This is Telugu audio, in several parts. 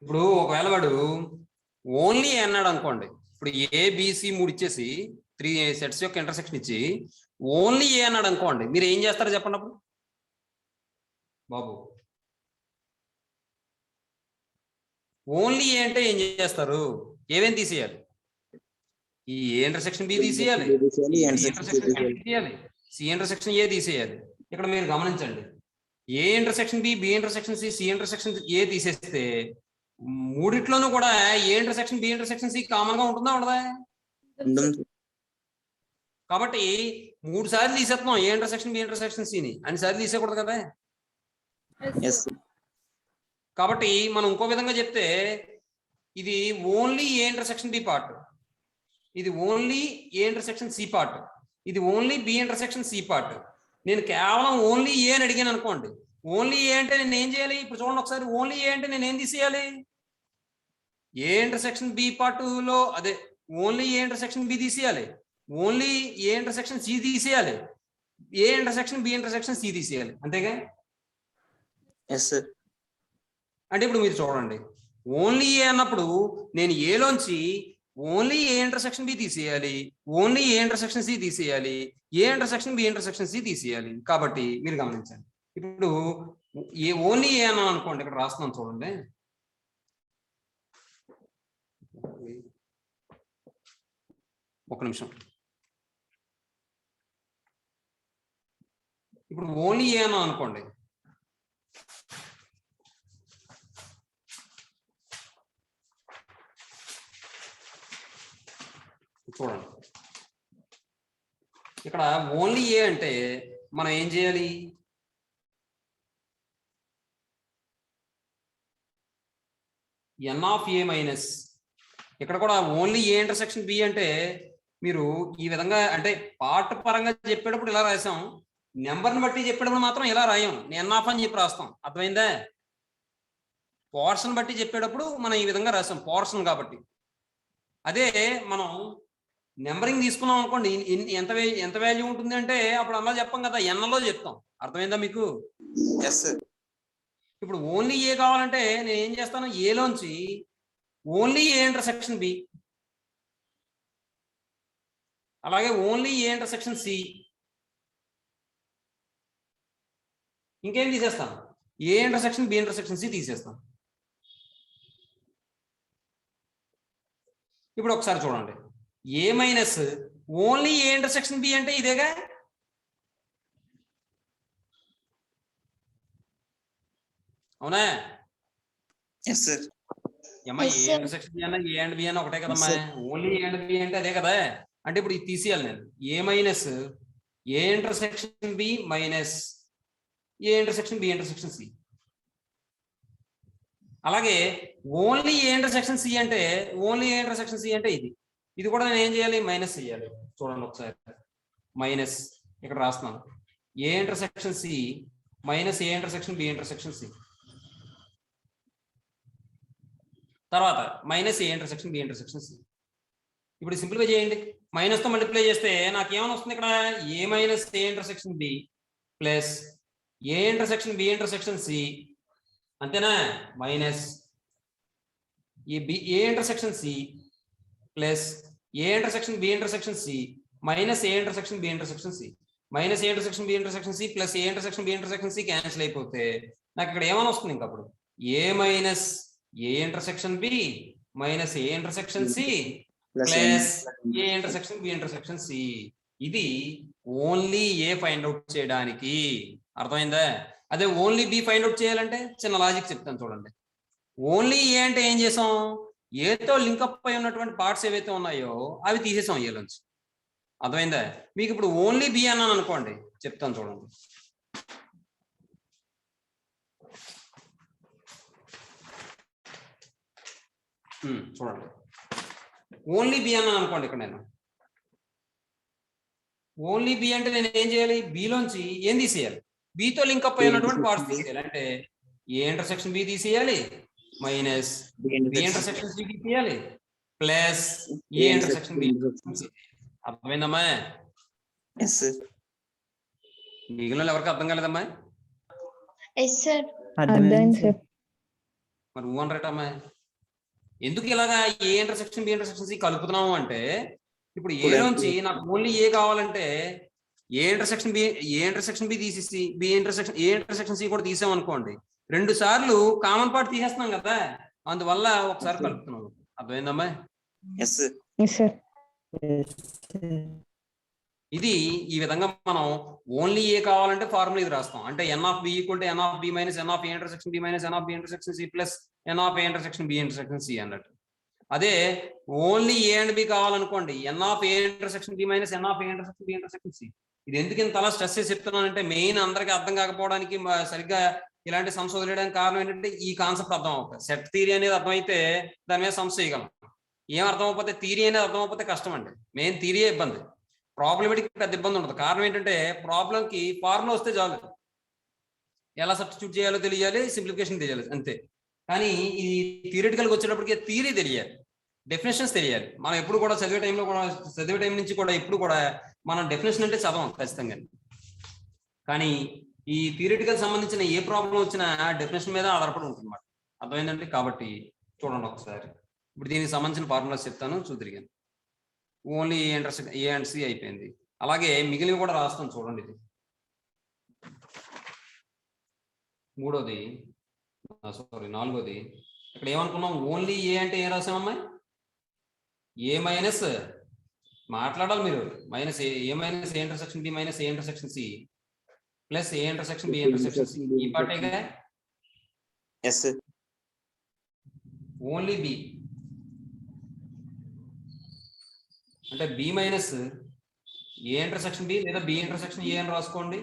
ఇప్పుడు ఒకవేళ వాడు ఓన్లీ ఏ అన్నాడు అనుకోండి, ఇప్పుడు ఏబిసి 3 ఇచ్చేసి 3 సెట్స్ యొక్క ఇంటర్సెక్షన్ ఇచ్చి ఓన్లీ ఏ అన్నాడు అనుకోండి, మీరు ఏం చేస్తారో చెప్పండి అప్పుడు బాబు. ఓన్లీ ఏ అంటే ఏం చేస్తారు? ఏమేమి తీసేయాలి? ఈ ఏ ఇంటర్సెక్షన్ బి తీసేయాలి, సి ఇంటర్సెక్షన్ ఏ తీసేయాలి. ఇక్కడ మీరు గమనించండి, A intersection B, B intersection C, C intersection A తీసేస్తే మూడిట్లోనూ కూడా A intersection B intersection C common గా ఉంటుందా ఉండదా? కాబట్టి 3 సార్లు తీసేస్తున్నాం ఏ ఇంటర్సెక్షన్ బి ఇంటర్సెక్షన్ సిని, అన్ని సార్లు తీసేయకూడదు కదా. కాబట్టి మనం ఇంకో విధంగా చెప్తే ఇది only A intersection B part, ఇది only A intersection C part, ఇది only B intersection C part. నేను కేవలం ఓన్లీ ఏ అని అడిగాను అనుకోండి, ఓన్లీ ఏ అంటే నేను ఏం చేయాలి? ఇప్పుడు చూడండి ఒకసారి, ఓన్లీ ఏ అంటే నేను ఏం తీసేయాలి? ఏ ఇంటర్సెక్షన్ బి పార్ట్ లో అదే ఓన్లీ ఏ ఇంటర్సెక్షన్ బి తీసేయాలి, ఓన్లీ ఏ ఇంటర్సెక్షన్ సి తీసేయాలి, A intersection B intersection C తీసేయాలి, అంతేగా? అంటే ఇప్పుడు మీరు చూడండి, ఓన్లీ ఏ అన్నప్పుడు నేను ఏలోంచి ఓన్లీ ఏ ఇంటర్సెక్షన్ బి తీసేయాలి, ఓన్లీ ఏ ఇంటర్సెక్షన్ సి తీసేయాలి, A intersection B intersection C తీసేయాలి. కాబట్టి మీరు గమనించండి, ఇప్పుడు ఏ ఓన్లీ ఏ అన్నాను అనుకోండి, ఇక్కడ రాస్తున్నాను చూడండి. ఒక నిమిషం. ఇప్పుడు ఓన్లీ ఏ అన్నాను అనుకోండి, చూడండి ఇక్కడ ఓన్లీ ఏ అంటే మనం ఏం చేయాలి? ఎన్ ఆఫ్ ఏ మైనస్, ఇక్కడ కూడా ఓన్లీ ఏ ఇంటర్సెక్షన్ బి అంటే మీరు ఈ విధంగా అంటే పార్ట్ పరంగా చెప్పేటప్పుడు ఇలా రాసాం, నెంబర్ని బట్టి చెప్పేటప్పుడు మాత్రం ఇలా రాయం, ఎన్ ఆఫ్ అని చెప్పి రాస్తాం. అర్థమైందా? పోర్షన్ బట్టి చెప్పేటప్పుడు మనం ఈ విధంగా రాసాం, పోర్షన్ కాబట్టి. అదే మనం నెంబరింగ్ తీసుకున్నాం అనుకోండి, ఎంత వాల్యూ ఉంటుంది అంటే అప్పుడు అలా చెప్పాం కదా, ఎన్లో చెప్తాం. అర్థమైందా మీకు? ఇప్పుడు ఓన్లీ ఏ కావాలంటే నేను ఏం చేస్తాను, ఏలోంచి ఓన్లీ ఏ ఇంటర్సెక్షన్ బి, అలాగే ఓన్లీ ఏ ఇంటర్సెక్షన్ సి, ఇంకేం తీసేస్తాను? A intersection B intersection C తీసేస్తాను. ఇప్పుడు ఒకసారి చూడండి, A minus only A intersection B అంటే ఇదేగా. అవునా? ఏమా ఏ ఇంటర్సెక్షన్ బి అన్న ఏ అండ్ బి అన్న ఒకటే కదమ్మా, ఓన్లీ ఏ అండ్ బి అంటే అదే కదా. అంటే ఇప్పుడు ఇది తీసేయాలి నేను, A minus A intersection B minus A intersection B intersection C. అలాగే ఓన్లీ ఏ ఇంటర్సెక్షన్ సి అంటే ఓన్లీ ఏ ఇంటర్సెక్షన్ సి అంటే ఇది, ఇది కూడా నేను ఏం చేయాలి? మైనస్ చేయాలి. చూడండి ఒకసారి, మైనస్ ఇక్కడ రాస్తున్నాను, A intersection C minus A intersection B intersection C, తర్వాత minus A intersection B intersection C. ఇప్పుడు సింప్లిఫై చేయండి, మైనస్ తో మల్టిప్లై చేస్తే నాకు ఏమైనా వస్తుంది ఇక్కడ? A minus A intersection B plus A intersection B intersection C, అంతేనా? మైనస్ ఈ B A intersection C plus A intersection B intersection C minus A intersection B intersection C, minus A intersection B intersection C plus A intersection B intersection C cancel అయిపోతే నాకు ఇక్కడ ఏమైనా వస్తుంది ఇంకా అప్పుడు? A minus A intersection B minus A intersection C plus A intersection B intersection C. ఇది ఓన్లీ ఏ ఫైండ్ అవుట్ చేయడానికి. అర్థమైందా? అదే ఓన్లీ బి ఫైండ్ అవుట్ చేయాలంటే చిన్న లాజిక్ చెప్తాను చూడండి. ఓన్లీ ఏ అంటే ఏం చేసాం? ఏతో లింకప్ అయి ఉన్నటువంటి పార్ట్స్ ఏవైతే ఉన్నాయో అవి తీసేసాం ఏలోంచి. అర్థమైందా? మీకు ఇప్పుడు ఓన్లీ బి అన్నాను అనుకోండి, చెప్తాను చూడండి. చూడండి, ఓన్లీ బి అన్నాను అనుకోండి, ఇక్కడ నేను ఓన్లీ బి అంటే నేను ఏం చేయాలి? బిలోంచి ఏం తీసేయాలి? బితో లింకప్ అయినటువంటి పార్ట్స్ తీసేయాలి. అంటే ఏ ఇంటర్సెక్షన్ బి తీసేయాలి మైనస్ బి ఇంటర్సెక్షన్ సి తీసేయాలి ప్లస్ ఏ ఇంటర్సెక్షన్ బి. అర్థమైందమ్మా? మిగిలిన ఎవరికి అర్థం కాలేదమ్మా? అర్థమైంది సార్. మరి వన్ రైట్ అమ్మాయి. ఎందుకు ఇలాగా A intersection B intersection C కలుపుతున్నాము అంటే ఇప్పుడు ఏ నుంచి నాకు ఓన్లీ ఏ కావాలంటే ఏ ఇంటర్సెక్షన్ బి తీసేసి ఏ ఇంటర్సెక్షన్ సి కూడా తీసామనుకోండి, 2 సార్లు కామన్ పార్ట్ తీసేస్తున్నాం కదా, అందువల్ల ఒకసారి కలుపుతున్నాం. అర్థమైందమ్మా? ఇది ఈ విధంగా మనం ఓన్లీ ఏ కావాలంటే ఫార్ములా ఇది రాస్తాం. అంటే n of B equal to N of B minus N of A intersection B minus N of B intersection C plus N of A intersection B intersection C అన్నట్టు. అదే ఓన్లీ ఏ అండ్ బి కావాలనుకోండి, n of A intersection B minus N of A intersection B intersection C. ఇది ఎందుకు ఇంతలా స్ట్రెస్ చేసి చెప్తున్నానంటే మెయిన్ అందరికీ అర్థం కాకపోవడానికి, సరిగ్గా ఇలాంటి సంస్థ వదిలేయడానికి కారణం ఏంటంటే ఈ కాన్సెప్ట్ అర్థం అవుతుంది. సెట్ థియరీ అనేది అర్థమైతే దాని మీద సంస్థ చేయగలం. ఏం అర్థం అయిపోతే థియరీ అనేది అర్థం అయిపోతే కష్టం అండి. మెయిన్ థియరీయే ఇబ్బంది, ప్రాబ్లమేటిక్ పెద్ద ఇబ్బంది ఉండదు. కారణం ఏంటంటే ప్రాబ్లంకి ఫార్ములా వస్తే చాలు, ఎలా సబ్స్టిట్యూట్ చేయాలో తెలియాలి, సింప్లిఫికేషన్ తెలియాలి అంతే. కానీ ఈ థియరిటికల్గా వచ్చేటప్పటికి థియరీ తెలియాలి, డెఫినేషన్స్ తెలియాలి. మనం ఎప్పుడు కూడా చదివే టైం నుంచి కూడా ఎప్పుడు కూడా మనం డెఫినేషన్ అంటే చదవం ఖచ్చితంగా. కానీ ఈ థియరిటికల్ సంబంధించిన ఏ ప్రాబ్లం వచ్చినా డెఫినేషన్ మీద ఆధారపడి ఉంటుంది అన్నమాట. అర్థమైందండి? కాబట్టి చూడండి ఒకసారి. ఇప్పుడు దీనికి సంబంధించిన ఫార్ములాస్ చెప్తాను, చూద్దిరిగాను. Only A intersection A and C అయిపోయింది. అలాగే మిగిలినవి కూడా రాస్తాను చూడండి. ఇది నాలుగోది ఇక్కడ ఏమనుకున్నాం, ఓన్లీ ఏ అంటే ఏం రాసామమ్మా? ఏ మైనస్ మాట్లాడాలి మీరు, minus A minus A intersection B minus A intersection C plus A intersection B intersection C. ఈ పార్టీగా ఓన్లీ బి అంటే B minus A intersection B లేదా బి ఇంటర్సెక్షన్ ఏ అని రాసుకోండి,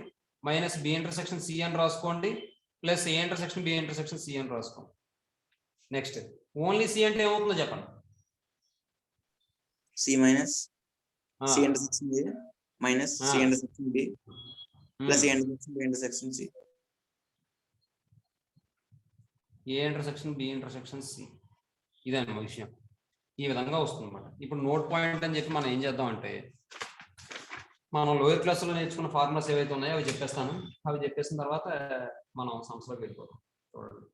మైనస్ బి ఇంటర్సెక్షన్ సి అని రాసుకోండి, plus A intersection B intersection C అని రాసుకోండి. నెక్స్ట్ ఓన్లీ సి అంటే ఏమవుతుందో చెప్పండి. C minus C intersection B minus C intersection B plus A intersection B intersection C. A intersection B intersection C, ఇదన్నమాట విషయం. ఈ విధంగా వస్తుంది అన్నమాట. ఇప్పుడు నోట్ పాయింట్ అని చెప్పి మనం ఏం చేద్దాం అంటే, మనం లోయర్ క్లాస్లో నేర్చుకున్న ఫార్ములాస్ ఏవైతే ఉన్నాయో అవి చెప్పేస్తాను. అవి చెప్పేసిన తర్వాత మనం సంస్థలోకి వెళ్ళిపోతాం. చూడండి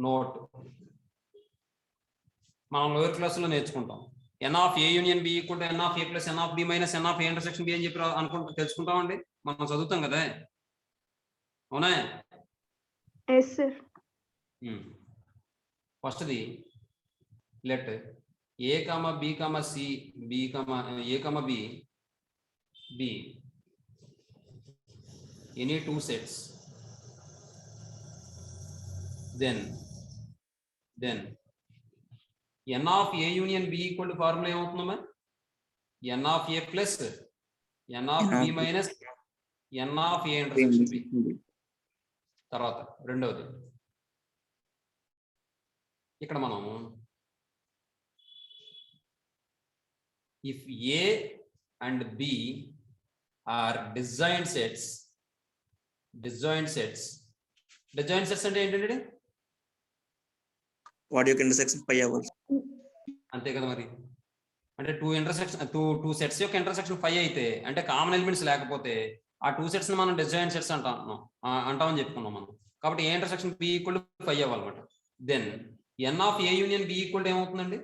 నోట్, మనం లోయర్ క్లాస్లో నేర్చుకుంటాం n of A union B equal to N of A plus N of B minus N of A intersection B అని చెప్పి అనుకుంటా తెలుసుకుంటామండి. మనం చదువుతాం కదా, అవునా? ఫస్ట్ది let A comma B comma C B comma A comma B B any 2 sets, then n of a union b equal to formula ఏమవుతుందమ్మా? n of a plus n of b minus n of a intersection b. తర్వాత రెండవది ఇక్కడ మనం if a and b are disjoint sets అంటే ఏంటంటే వాటి యొక్క ఇంటర్సెక్షన్ పై అవ్వాలి అంతే కదా. మరి అంటే టూ సెట్స్ యొక్క ఇంటర్సెక్షన్ 5 అయితే అంటే కామన్ ఎలిమెంట్స్ లేకపోతే ఆ 2 sets ని మనం డిస్జాయింట్ సెట్స్ అంటామని చెప్పుకున్నాం మనం. కాబట్టి A intersection B equal to 5 అవ్వాలన్నమాట. Then n of A union B equal to ఏమవుతుందండి?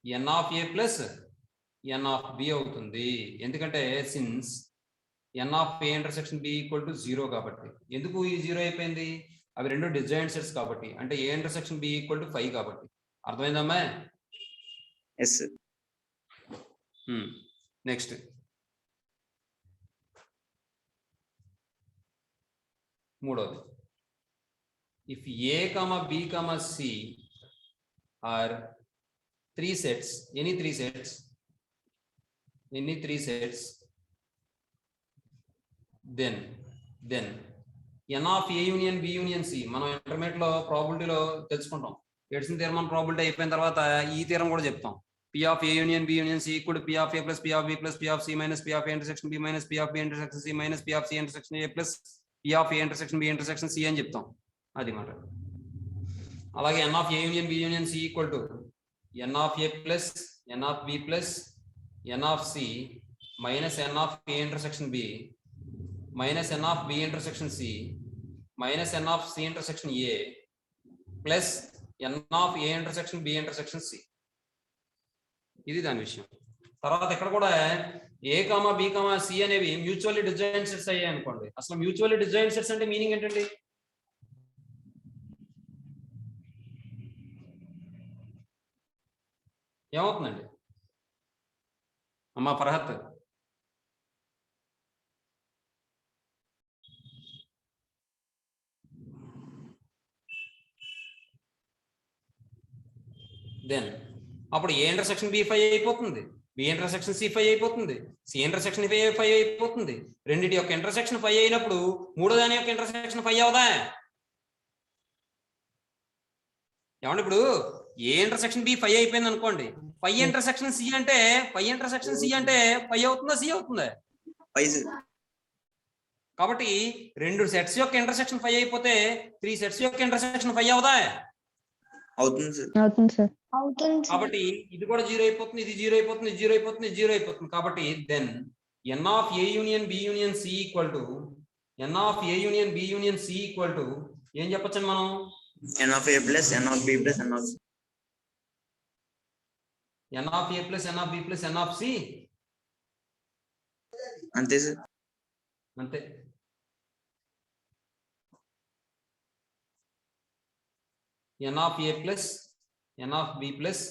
N of A plus N of B అవుతుంది. ఎందుకంటే since n of A intersection B equal to 0 కాబట్టి. ఎందుకు ఈ 0 అయిపోయింది? అవి రెండు డిస్జాయింట్ సెట్స్ కాబట్టి. అంటే A intersection B equal to 5 కాబట్టి. అర్థమైందమ్మా? ఎస్. నెక్స్ట్ మూడోది, if A comma B comma C are 3 sets, any 3 sets, then n of a union b union c మనం ఇంటర్మీడియట్ లో ప్రాబిలిటీలో తెలుసుకుంటాం. ఎడిసన్ థియరం ప్రాబిలిటీ అయిపోయిన తర్వాత ఈ థియరం కూడా చెప్తాం. p of a union b union c equal to p of a plus p of b plus p of c minus p of a intersection b minus p of b intersection c minus p of c intersection a plus p of a intersection b intersection c అని చెప్తాం. అది మాట. అలాగే n of a union b union c equal to n of a plus n of b plus n of c minus n of a intersection b minus n of b intersection c minus N of C intersection A plus N of A intersection B intersection C. ఇది దాని విషయం. తర్వాత ఇక్కడ కూడా A comma B comma C అనేవి మ్యూచువల్లీ డిజైన్ సెట్స్ అయ్యాయి అనుకోండి. అసలు మ్యూచువల్లీ డిజైన్ సెట్స్ అంటే మీనింగ్ ఏంటండి? ఏమవుతుందండి అమ్మా ఫర్హత్? దెన్ అప్పుడు ఏ ఇంటర్సెక్షన్ బి 5 అయిపోతుంది, బి ఇంటర్సెక్షన్ సి 5 అయిపోతుంది, సి ఇంటర్సెక్షన్ 5 అయిపోతుంది. రెండింటి యొక్క ఇంటర్సెక్షన్ 5 అయినప్పుడు మూడో దాని యొక్క ఇంటర్సెక్షన్ 5 అవుదా? ఏమంటే ఇప్పుడు ఏ ఇంటర్సెక్షన్ బి 5 అయిపోయింది అనుకోండి, 5 ఇంటర్సెక్షన్ సి అంటే 5 ఇంటర్సెక్షన్ సి అంటే 5 అవుతుందా సి అవుతుందా? కాబట్టి రెండు సెట్స్ యొక్క ఇంటర్సెక్షన్ 5 అయిపోతే 3 సెట్స్ యొక్క ఇంటర్సెక్షన్ 5 అవుదా? అవుతుంది సార్. కాబట్టి ఇది కూడా 0 అయిపోతుంది, ఇది 0 అయిపోతుంది, ఇది 0 అయిపోతుంది, ఇది 0 అయిపోతుంది. కాబట్టి then n of A union B union C equal to N of A union B union C equal to ఏం చెప్పొచ్చండి మనం? N of A plus N of B plus N of C. N of A plus N of B plus N of C. అంతే సార్. అంతే. N of A plus N of B plus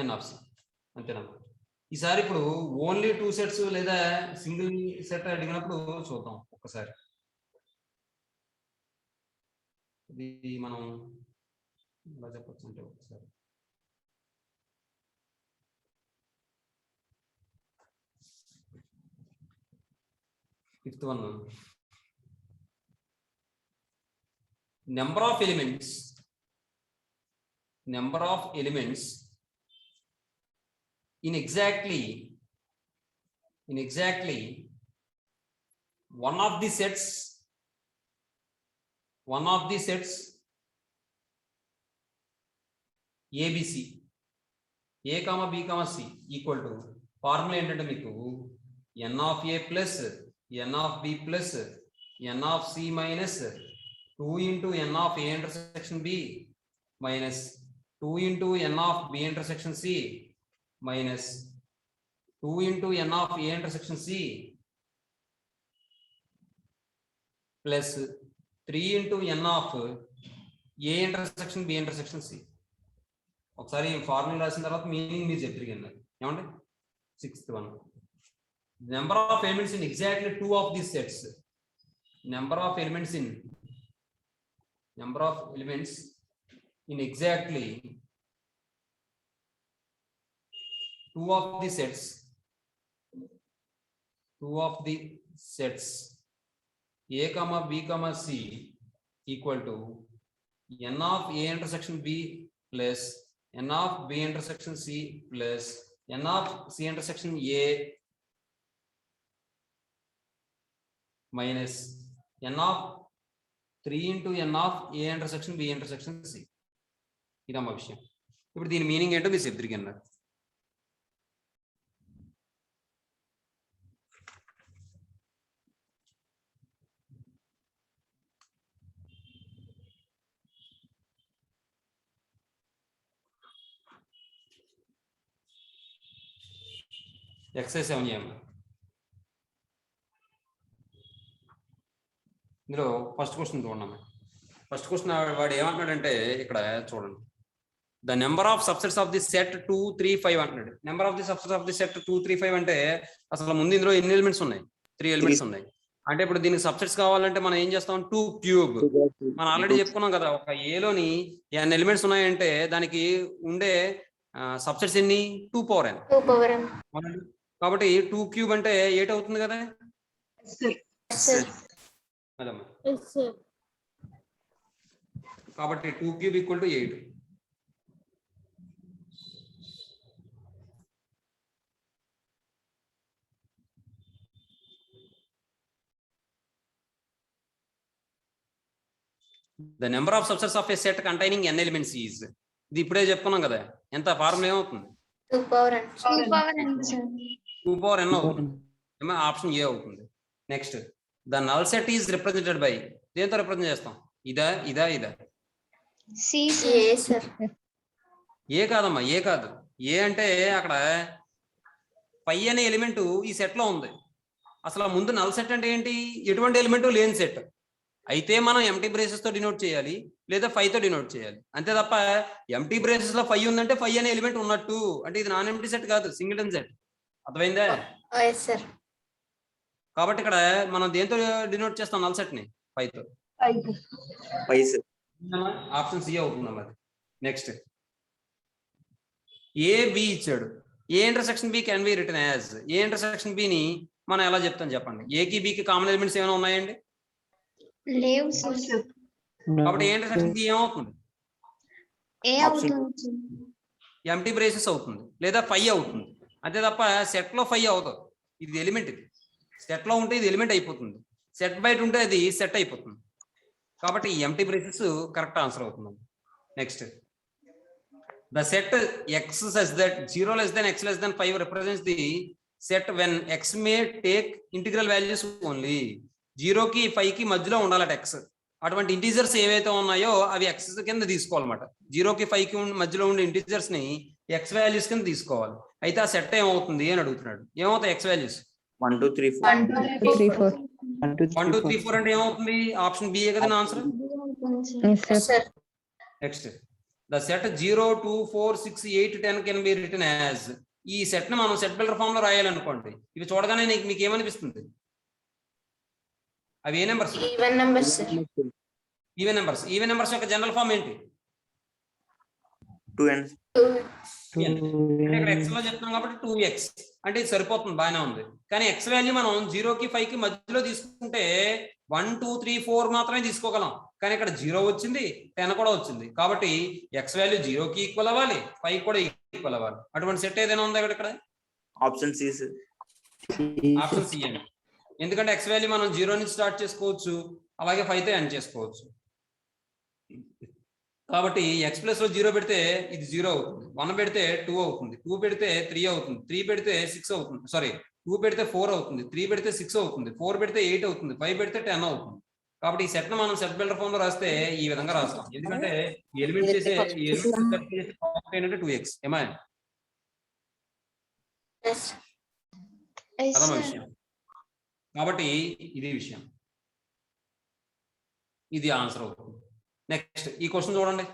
N of C. అంతేనమ్మా. ఈసారి ఇప్పుడు ఓన్లీ 2 సెట్స్ లేదా సింగిల్ సెట్ అడిగినప్పుడు చూద్దాం ఒక్కసారి. ఇది మనం ఎలా చెప్పచ్చు అంటే ఒకసారి fifth one, number of elements in exactly one of the sets ABC A comma B comma C equal to formula ఏంటంటే మీకు n of A plus n of B plus n of C minus 2 into n of A intersection B minus 2 into n of B intersection C minus 2 into n of A intersection C plus 3 into n of A intersection B intersection C. ఒకసారి ఫార్ములా రాసిన తర్వాత మీనింగ్ మీరు చెప్పిరిగింది ఏమండి? Sixth one, number of elements in exactly 2 of these sets. Number of elements in exactly 2 of the sets A comma B comma C equal to n of A intersection B plus n of B intersection C plus n of C intersection A minus n of 3 into n of A intersection B intersection C. ఇదమ్మా విషయం. ఇప్పుడు దీని మీనింగ్ ఏంటో మీరు చెప్తారు అన్నారు. ఎక్సైజ్ 7 చేయమ్మా. ఇందులో ఫస్ట్ క్వశ్చన్ చూడమ్మా. ఫస్ట్ క్వశ్చన్ వాడు ఏమంటున్నాడంటే ఇక్కడ చూడండి, the number of subsets of the set 2, 3, 5 అంటున్నాడు. Number of the subsets of the set 2, 3, 5 అంటే అసలు ముందు ఇందులో ఎన్ని ఎలిమెంట్స్ ఉన్నాయి? 3 ఎలిమెంట్స్ ఉన్నాయి. అంటే ఇప్పుడు దీనికి సబ్సెట్స్ కావాలంటే మనం ఏం చేస్తాం? 2 క్యూబ్. మనం ఆల్రెడీ చెప్పుకున్నాం కదా, ఒక ఏలోని n ఎలిమెంట్స్ ఉన్నాయంటే దానికి ఉండే సబ్సెట్స్ ఎన్ని? 2 power n. కాబట్టి 2 క్యూబ్ అంటే 8 అవుతుంది కదా. కాబట్టి 2 cube equal to 8. The number of subsets of a set containing n elements is, ఇది ఇప్పుడే చెప్పుకున్నాం కదా, ఎంత ఫార్ములా ఏమవుతుంది? 2 power n. 2 power n అవుతుంది. ఆప్షన్ ఏ అవుతుంది. Next, the null set is represented by దేంతో రిప్రజెంట్ చేస్తాం? ఇదా ఇదా ఇదా? C sir. ఏ కాదమ్మా, ఏ కాదు. ఏ అంటే అక్కడ పై అనే ఎలిమెంట్ ఈ సెట్ లో ఉంది. అసలు ముందు నల్ సెట్ అంటే ఏంటి? ఎటువంటి ఎలిమెంట్ లేని సెట్. అయితే మనం ఎంటీ బ్రేసెస్ తో డినోట్ చేయాలి, లేదా 5 తో డినోట్ చేయాలి. అంతే తప్ప ఎంటీ బ్రేసెస్ లో 5 ఉందంటే 5 అనే ఎలిమెంట్ ఉన్నట్టు. అంటే ఇది నాన్ ఎంటీ సెట్ కాదు, సింగిల్టన్ సెట్. అర్థమైందా? సార్. కాబట్టి ఇక్కడ మనం దేంతో డినోట్ చేస్తాం నల్ సెట్ ని? 5 తో. 5 సార్. ఆప్షన్ సి అవుతుందమ్మా అది. నెక్స్ట్ ఏ బి ఇచ్చాడు. A intersection B can be written as. A intersection B ని మనం ఎలా చెప్తాం చెప్పండి? ఏకి బికి కామన్ ఎలిమెంట్స్ ఏమైనా ఉన్నాయండి? లేవు సార్. కాబట్టి ఏ ఇంటర్సెక్షన్ బి ఏమవుతుంది? ఏ అవుతుంది? ఎంటీ బ్రేసెస్ అవుతుంది, లేదా 5 అవుతుంది. అంతే తప్ప సెట్ లో 5 అవుతుంది. ఇది ఎలిమెంట్. ఇది సెట్ లో ఉంటే ఇది ఎలిమెంట్ అయిపోతుంది, సెట్ బయట ఉంటే అది సెట్ అయిపోతుంది. కాబట్టి ఎంటీ బ్రేసెస్ కరెక్ట్ ఆన్సర్ అవుతుంది. Next the set x such that 0 less than x less than 5 represents the set when x may take integral values only. 0 కి 5 కి మధ్యలో ఉండాలట x. అటువంటి ఇంటీజర్స్ ఏవైతే ఉన్నాయో అవి x కింద తీసుకోవాలన్నమాట. 0 కి 5 కి మధ్యలో ఉండే ఇంటీజర్స్ ని x వాల్యూస్ కింద తీసుకోవాలి. అయితే ఆ సెట్ ఏమవుతుంది అని అడుగుతున్నాడు. ఏమవుతాయి x వాల్యూస్? 1 2 3 4 1 2 3 4 అంటే ఏమవుతుంది? ఆప్షన్ బి కదా answer. Next the set 0 2 4 6 8 10 can be written as. ఈ సెట్ ని మనం సెట్ బిల్డర్ ఫామ్ లో రాయాలనుకోండి. ఇవి చూడగానే మీకు ఏమనిపిస్తుంది? అవి ఏ numbers? Even numbers. Even numbers. Even numbers యొక్క జనరల్ ఫామ్ ఏంటి? 2n. అంటే ఇక్కడ x లో చెప్తున్నాం కాబట్టి 2x అంటే ఇది సరిపోతుంది, బాగానే ఉంది. కానీ x వాల్యూ మనం 0 కి 5 కి మధ్యలో తీసుకుంటే 1 2 3 4 మాత్రమే తీసుకోగలం. కానీ ఇక్కడ 0 వచ్చింది, 10 కూడా వచ్చింది. కాబట్టి x వాల్యూ 0 కి ఈక్వల్ అవ్వాలి, 5 కూడా ఈక్వల్ అవ్వాలి. అటువంటి సెట్ ఏదైనా ఉందా ఇక్కడ? Option C sir. Option C అండి. ఎందుకంటే x వాల్యూ మనం 0 నుంచి స్టార్ట్ చేసుకోవచ్చు, అలాగే 5 తో ఎండ్ చేసుకోవచ్చు. కాబట్టి x ప్లస్ లో 0 పెడితే ఇది 0 అవుతుంది, 1 పెడితే 2 అవుతుంది, 2 పెడితే 3 అవుతుంది, 3 పెడితే 6 అవుతుంది, సారీ 2 పెడితే 4 అవుతుంది, 3 పెడితే 6 అవుతుంది, 4 పెడితే 8 అవుతుంది, 5 పెడితే 10 అవుతుంది. కాబట్టి ఈ సెట్ ను మనం సెట్ బిల్డర్ ఫామ్ లో రాస్తే ఈ విధంగా రాస్తాం. ఎందుకంటే ఎలిమెంట్ చేసే ఏంటంటే 2x. ఏమా అదమ్మా విషయం. కాబట్టి ఇది విషయం, ఇది ఆన్సర్ అవుతుంది. నెక్స్ట్ ఈ క్వశ్చన్ చూడండి.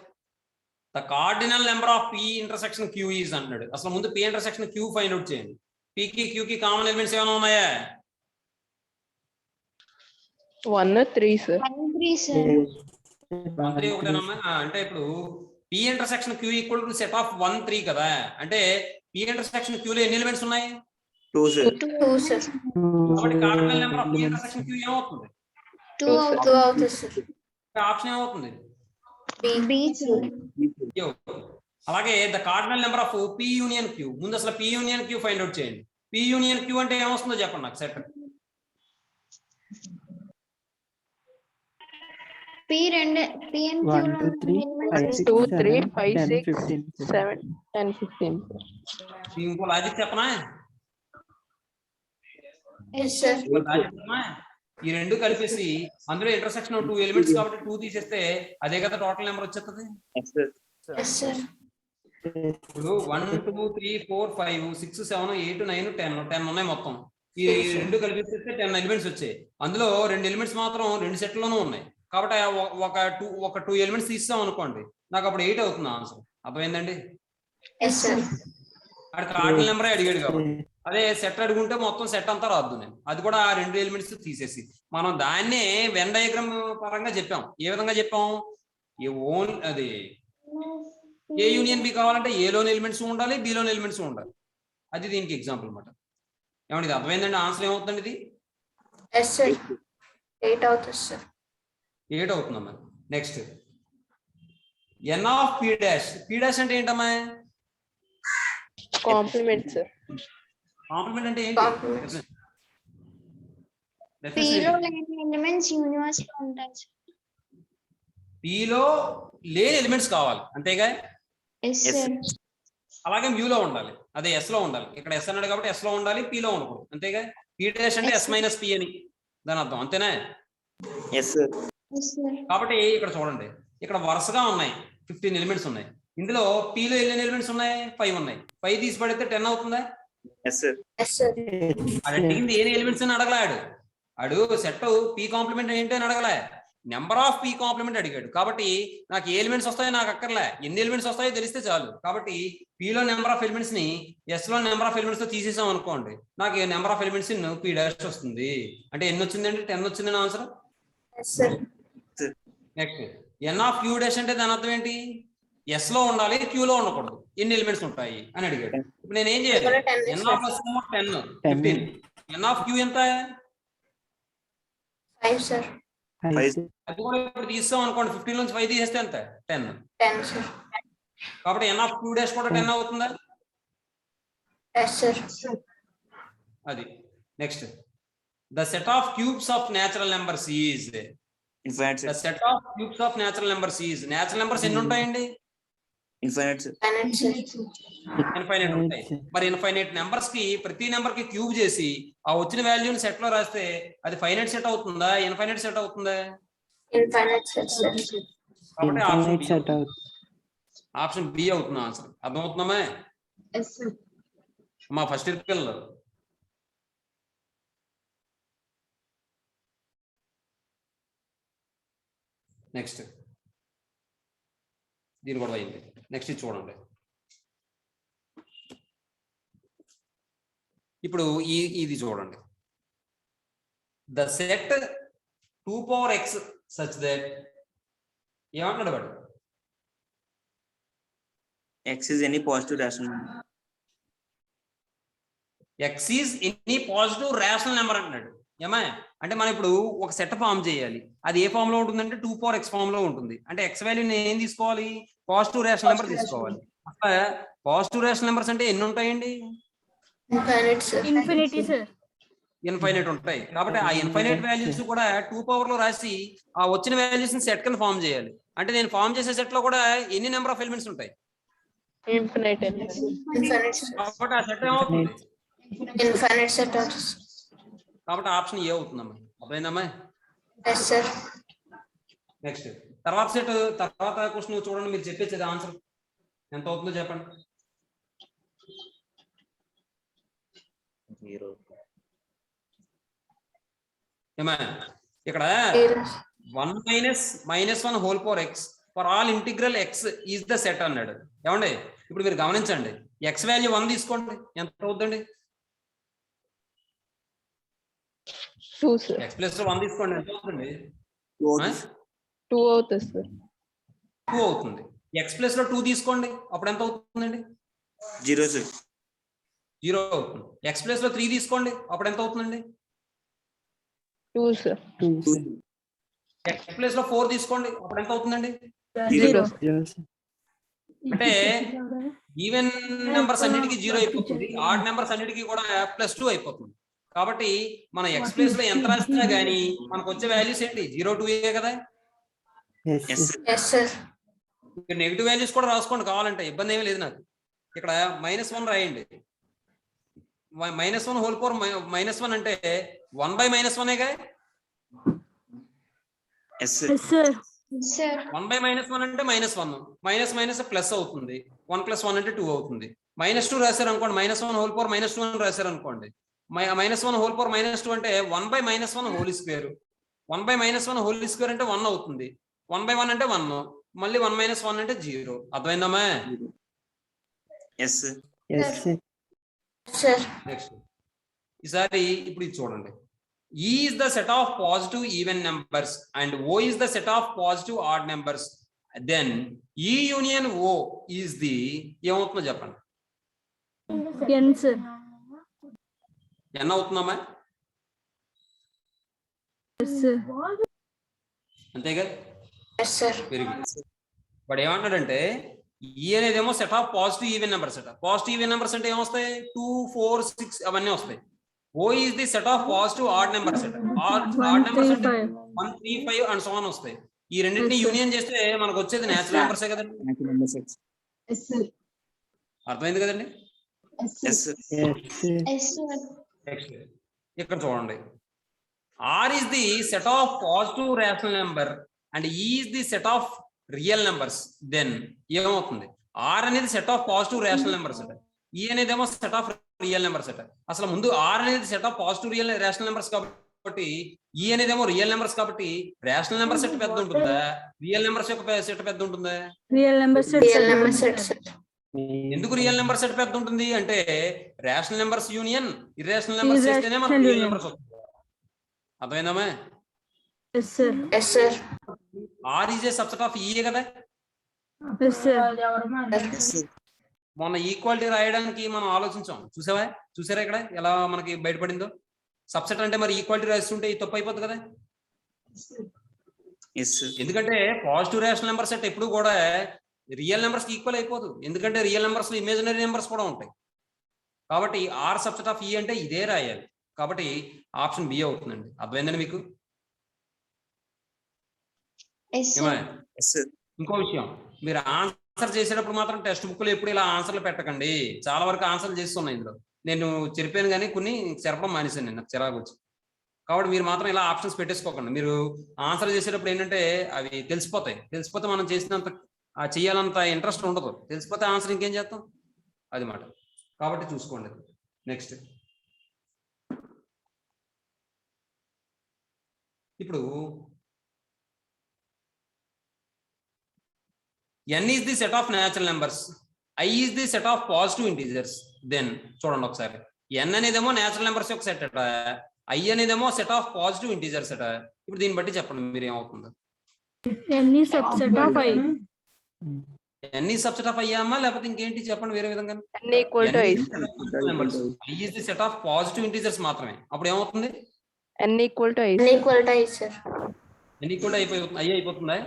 The cardinal number of p intersection q is అంటున్నాడు. అసలు ముందు p intersection q find out చేయండి. p కి q కి కామన్ ఎలిమెంట్స్ ఏమైనా ఉన్నాయా? 1 3 సార్. 3 సార్. 3 ఒకటేనమ్మా. అంటే ఇప్పుడు p intersection q equal to set of 1 3 కదా. అంటే p ఇంటర్సెక్షన్ q లో ఎన్ని ఎలిమెంట్స్ ఉన్నాయి? 2 సార్. 2 సార్. కాబట్టి cardinal number of p intersection q ఏమవుతుంది? 2 అవుతుంది సార్. ఆప్షన్ ఏమవుతుంది? B sir. అలాగే the cardinal number of p union q. ముందు అసలు p union q find out చేయండి. p యూనియన్ q అంటే ఏమొస్తుందో చెప్పండి నాకు. Set p and q 1 2 3 5 6 2 3 5 6 7 10 15. ఇంకో లాజిక్ చెప్పనా? Yes sir. ఈ రెండు కలిపేసి అందులో ఇంటర్సెక్షన్ 2 ఎలిమెంట్స్ కాబట్టి 2 తీసేస్తే అదే కదా టోటల్ నెంబర్ వచ్చేస్తుంది. Yes sir. ఇప్పుడు 1 2 3 4 5 6 7 8 9 10 ఉన్నాయి మొత్తం. ఈ రెండు కలిపేస్తే 10 ఎలిమెంట్స్ వచ్చాయి. అందులో 2 ఎలిమెంట్స్ మాత్రం 2 సెట్లోనూ ఉన్నాయి. కాబట్టి ఒక 2 ఎలిమెంట్స్ తీస్తాం అనుకోండి, నాకు అప్పుడు 8 అవుతుంది ఆన్సర్. అర్థమైందండి? Yes sir. అక్కడ కార్డినల్ నెంబరే అడిగాడు కాబట్టి. అదే సెట్ అడుగుంటే మొత్తం సెట్ అంతా రాద్దు నేను. అది కూడా ఆ 2 ఎలిమెంట్స్ తీసేసి మనం దాన్నే వెన్ డయాగ్రామ్ పరంగా చెప్పాం. ఏ విధంగా చెప్పాం? అది ఏ యూనియన్ బి కావాలంటే ఏలోని ఎలిమెంట్స్ ఉండాలి, బిలోని ఎలిమెంట్స్ ఉండాలి. అది దీనికి ఎగ్జాంపుల్ అన్నమాట. ఏమండి ఇది అర్థమైందండి? ఆన్సర్ ఏమవుతుంది? ఇది ఎస్ సార్. 8 అవుతుంది సార్. 8 అవుతుందమ్మా. Next n of p dash. p dash అంటే ఏంటమ్మా? Compliment sir. కాంప్లిమెంట్ అంటే ఏంటి? p లో లేని ఎలిమెంట్స్ యూనివర్స్ లో ఉంటాయి సార్. p లో లేని ఎలిమెంట్స్ కావాలి అంతేగా? Yes sir. అలాగే మ్యూ లో ఉండాలి, అదే s లో ఉండాలి. ఇక్కడ s అన్నాడు కాబట్టి s లో ఉండాలి, p లో ఉండకూడదు అంతేగా? p డాష్ అంటే s మైనస్ p అని దాని అర్థం, అంతేనా? Yes sir. Yes, sir. కాబట్టి ఇక్కడ చూడండి, ఇక్కడ వరుసగా ఉన్నాయి 15 ఎలిమెంట్స్ ఉన్నాయి. ఇందులో P లో ఎన్ని ఎలిమెంట్స్ ఉన్నాయి? 5 ఉన్నాయి. 5 తీసి పడితే 10 అవుతుందా? Yes, sir. Yes, sir. అది అడిగింది ఏ ఎలిమెంట్స్ అని అడగలాడు. అడు సెట్ P కాంప్లిమెంట్ ఏంటి అని అడగలే, నెంబర్ ఆఫ్ P కాంప్లిమెంట్ అడిగాడు. కాబట్టి నాకు ఏ ఎలిమెంట్స్ వస్తాయో నాకు అక్కర్లే, ఎన్ని ఎలిమెంట్స్ వస్తాయో తెలిస్తే చాలు. కాబట్టి P లో నెంబర్ ఆఫ్ ఎలిమెంట్స్ ని S లో నెంబర్ ఆఫ్ ఎలిమెంట్స్ తో తీసేసాం అనుకోండి, నాకు number of elements in P dash వస్తుంది. అంటే ఎన్ని వచ్చిందండి? 10 వచ్చిందని answer. Yes, sir. Next N of Q dash అంటే దాని అర్థం ఏంటి? ఎస్ లో ఉండాలి, క్యూ లో ఉండకూడదు. ఎన్ని ఎలిమెంట్స్ ఉంటాయి అని అడిగాడు. ఇప్పుడు నేను ఏం చేయాలి? N of S 10 15. N of Q ఎంత? 5, sir. 5. అది కూడా ఇప్పుడు తీస్తాం అనుకోండి, 15 నుంచి 5 తీసేస్తే ఎంత? 10. 10, sir. కాబట్టి ఎన్ ఆఫ్ క్యూ డాష్ కూడా 10 అవుతుందా? Yes, sir. అది. Next the set of cubes of natural numbers is. Infinite, the sir. Set of cubes of natural numbers is. Natural numbers ఎన్ని ఉంటాయండి? Infinite, sir. Infinite, sir. Infinite ఉంటాయి. మరి ఇన్ఫైనైట్ నెంబర్స్ కి ప్రతి నెంబర్ కి క్యూబ్ చేసి ఆ వచ్చిన వాల్యూని సెట్ లో రాస్తే అది ఫైనైట్ సెట్ అవుతుందా, ఇన్ఫైనైట్ సెట్ అవుతుందా? Infinite, sir. కాబట్టి Infinite set out. Option B అవుతుంది ఆన్సర్. అర్థమవుతుందమ్మా? Yes, sir. మా ఫస్ట్ ఇయర్ పిల్లలు. నెక్స్ట్ దీని కూడా అయింది. నెక్స్ట్ ఇది చూడండి. ఇప్పుడు ఇది చూడండి. The set 2 power x such that ఏమంటున్నాడు వాడు? X is any positive rational number. X is any positive rational number అంటున్నాడు. ఏమా అంటే మనం ఇప్పుడు ఒక సెట్ ఫామ్ చేయాలి. అది ఏ ఫామ్ లో ఉంటుందంటే 2 power x ఫామ్ లో ఉంటుంది. అంటే ఎక్స్ వాల్యూని ఏం తీసుకోవాలి? పాజిటివ్ రేషనల్ నెంబర్ తీసుకోవాలి. అట్లా పాజిటివ్ రేషనల్ నెంబర్స్ అంటే ఎన్ని ఉంటాయండి? Infinite, sir. Infinity, sir. Infinite ఉంటాయి. కాబట్టి ఆ ఇన్ఫైనైట్ వాల్యూస్ కూడా 2 power లో రాసి ఆ వచ్చిన వాల్యూస్ ని సెట్ కింద ఫామ్ చేయాలి. అంటే నేను ఫామ్ చేసే సెట్ లో కూడా ఎన్ని నెంబర్ ఆఫ్ ఎలిమెంట్స్ ఉంటాయి? Infinite, sir. కాబట్టి ఆ సెట్ ఏమవుతుంది? Infinite set. కాబట్టి ఆప్షన్ ఏ అవుతుందమ్మా. అర్థమైందమ్మా? Yes, sir. నెక్స్ట్ తర్వాత సెట్ తర్వాత క్వశ్చన్ చూడండి, మీరు చెప్పేది ఆన్సర్ ఎంత అవుతుందో చెప్పండి. 0. ఏమా ఇక్కడ 1 minus 1 whole power X for all integral X is the set అన్నాడు. ఏమండి ఇప్పుడు మీరు గమనించండి, ఎక్స్ వాల్యూ 1 తీసుకోండి, ఎంత అవుతుందండి? 2, sir. ఎక్స్ ప్లస్ 1 తీసుకోండి, ఎంత అవుతుంది? 2 అవుతుంది, sir. 2 అవుతుంది. ఎక్స్ ప్లస్ లో 2 తీసుకోండి, అప్పుడు ఎంత అవుతుందండి? 0, sir. 0 అవుతుంది. ఎక్స్ ప్లస్ లో 3 తీసుకోండి, అప్పుడు ఎంత అవుతుందండి? 2, sir. 2, sir. ఎక్స్ ప్లస్ లో 4 తీసుకోండి, అప్పుడు ఎంత అవుతుందండి? 0. 0, sir. అంటే ఈవెన్ నెంబర్స్ అన్నిటికీ 0 అయిపోతుంది, ఆడ్ నెంబర్స్ అన్నిటికీ కూడా +2 అయిపోతుంది. కాబట్టి మన ఎక్స్ ప్లస్ లో ఎంత రాసినా గానీ మనకు వచ్చే వాల్యూస్ ఏంటి? 0 2 కదా. Yes, Yes, sir. sir. Yes, sir. Negative values కూడా రాసుకోండి కావాలంటే, ఇబ్బంది ఏమీ లేదు నాకు. ఇక్కడ -1 రాయండి. -1 హోల్ పవర్ -1 అంటే 1/-1ఏగా. Yes, sir. Yes, sir. Yes, sir. 1/-1 అంటే -1 మైనస్ ప్లస్ అవుతుంది. 1 + 1 అంటే 2 అవుతుంది. -2 రాశారు అనుకోండి, -1 హోల్ పవర్ -2 అని రాశారు అనుకోండి. -1 హోల్ పవర్ -2 అంటే 1/-1 హోల్ స్క్వేర్. 1/-1 హోల్ స్క్వేర్ అంటే 1 అవుతుంది. 1/1 అంటే 1, మళ్ళీ 1 - 1 అంటే 0. అర్థమైందమ్మా? Yes, sir. Yes, sir. Sir. Next ఈసారి ఇప్పుడు ఇది చూడండి. E is the set of positive even numbers and O is the set of positive odd numbers. Then E union O is the ఏమవుతుందో చెప్పండి. N, sir. ఎన్ని అవుతుందమ్మా? Yes, sir. అంతే కదా. Yes, sir. Very good. But ఏమంటాడంటే ఈ అనేదేమో set of positive even numbers అట. పాజిటివ్ ఈవెన్ నెంబర్స్ అంటే ఏమొస్తాయి? 2 4 6 అవన్నీ వస్తాయి. O is the set of positive odd numbers అట. odd numbers అంటే 1 3 5 అండ్ సో ఆన్ వస్తాయి. ఈ రెండింటిని యూనియన్ చేస్తే మనకు వచ్చేది నేచురల్ నెంబర్సే కదండి. Natural number sets. Yes, sir. అర్థమైంది కదండి. Yes, sir. Yes, sir. Yes, sir. Next ఇక్కడ చూడండి. R is the set of positive rational number and E is the set of real numbers. Then ఏమవుతుంది? R అనేది set of positive rational numbers అట, E అనేదేమో సెట్ ఆఫ్ రియల్ నెంబర్స్ అట. అసలు ముందు R అనేది set of positive rational numbers కాబట్టి E అనేదేమో రియల్ నెంబర్స్ కాబట్టి రేషనల్ నెంబర్ సెట్ పెద్ద ఉంటుందా, రియల్ నెంబర్స్ యొక్క సెట్ పెద్ద ఉంటుందా? Real number set. ఎందుకు రియల్ నెంబర్ సెట్ పెద్ద ఉంటుంది అంటే rational numbers union irrational numbers చేస్తేనే మనకు రియల్ నెంబర్స్ వస్తుంది. అర్థమైందమ్మా? Yes sir. R is a subset of E కదా. Yes sir. మొన్న ఈక్వాలిటీ రాయడానికి మనం ఆలోచించాం, చూసారా ఇక్కడ ఎలా మనకి బయటపడిందో? సబ్సెట్ అంటే మరి ఈక్వాలిటీ రాస్తుంటే ఈ తప్పు అయిపోతుంది కదా. ఎందుకంటే పాజిటివ్ రేషనల్ నెంబర్ సెట్ ఎప్పుడు కూడా రియల్ నెంబర్స్ ఈక్వల్ అయిపోదు, ఎందుకంటే రియల్ నెంబర్స్ లో ఇమేజినరీ నెంబర్స్ కూడా ఉంటాయి. కాబట్టి ఆర్ సబ్సెట్ ఆఫ్ ఈ అంటే ఇదే రాయాలి. కాబట్టి ఆప్షన్ బి అవుతుందండి. అర్థమైందండి మీకు? ఇంకో విషయం, మీరు ఆన్సర్ చేసేటప్పుడు మాత్రం టెక్స్ట్ బుక్ లో ఎప్పుడు ఇలా ఆన్సర్లు పెట్టకండి. చాలా వరకు ఆన్సర్లు చేస్తున్నాయి ఇందులో, నేను చెప్పాను కానీ కొన్ని చెరపడం మానేశాను నేను, నాకు చిరాకు వచ్చి. కాబట్టి మీరు మాత్రం ఇలా ఆప్షన్స్ పెట్టేసుకోకండి. మీరు ఆన్సర్ చేసేటప్పుడు ఏంటంటే అవి తెలిసిపోతే మనం చేసినంత చేయాలంత ఇంట్రెస్ట్ ఉండదు. తెలిసిపోతే ఆన్సర్ ఇంకేం చేస్తాం, అది మాట. కాబట్టి చూసుకోండి. నెక్స్ట్, ఇప్పుడు n is the set of natural numbers, I is the set of positive integers. Then చూడండి ఒకసారి, n అనేదేమో నేచురల్ నెంబర్స్ యొక్క సెట్ అట, I అనేదేమో సెట్ ఆఫ్ పాజిటివ్ ఇంటీజర్స్ అట. ఇప్పుడు దీన్ని బట్టి చెప్పండి మీరు ఏమవుతుందో. n is subset of I. n is subset of I అమ్మా, లేకపోతే ఇంకేంటి చెప్పండి వేరే విధంగా? n equal to I. I is the set of positive integers మాత్రమే. అప్పుడు ఏమవుతుంది? n equal to I. n equal to I sir. n equal to I అయిపోతుందా?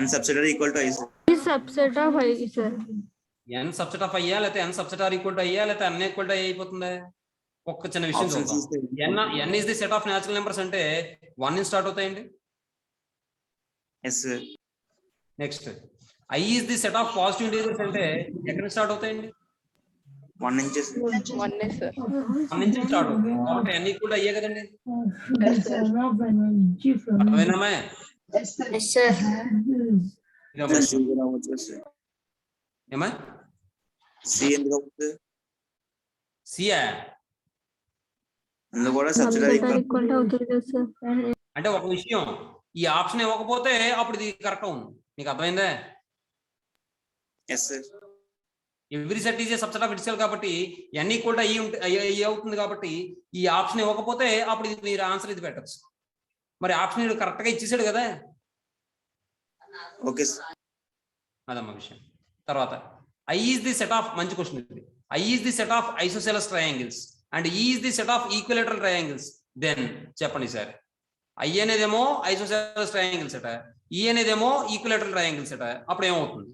n subset are equal to I sir. is subset of I sir. n subset of I లేకపోతే n subset are equal to I లేకపోతే n equal to I అయిపోతుందా? ఒక్క చిన్న విషయం చూద్దాం. n is the set of natural numbers అంటే 1 నుంచి స్టార్ట్ అవుతాయండి. Yes sir. Next, I is the set of positive integers అంటే ఎక్కడ నుంచి స్టార్ట్ అవుతాయండి? 1 నుంచి sir. 1 sir. 1 నుంచి స్టార్ట్ అవుతాయి. కాబట్టి n equal to I కదండి. అర్థమైందమ్మా? Yes sir. ఏమా C ఎందుకు అవుతుంది? సియా అందులో కూడా సబ్సిడీ ఈక్వల్ అవుతుంది కదా సార్. అంటే ఒక విషయం, ఈ ఆప్షన్ ఇవ్వకపోతే అప్పుడు ఇది కరెక్ట్ అవును. మీకు అర్థమైందా? yes sir. Every set is A subset of itself కాబట్టి n ఈక్వల్ టు I అవుతుంది. కాబట్టి ఈ ఆప్షన్ ఇవ్వకపోతే అప్పుడు ఇది మీరు ఆన్సర్ ఇది పెట్టచ్చు. మరి ఆప్షన్ కరెక్ట్ గా ఇచ్చేసాడు కదా. Okay sir. అదమ్మా విషయం. తర్వాత I is the set of, మంచి క్వశ్చన్ ఇది, I is the set of isosceles triangles and E is the set of equilateral triangles. Then చెప్పండి సార్, I అనేదేమో isosceles triangles అట, E అనేదేమో equilateral triangles అట. అప్పుడు ఏమవుతుంది?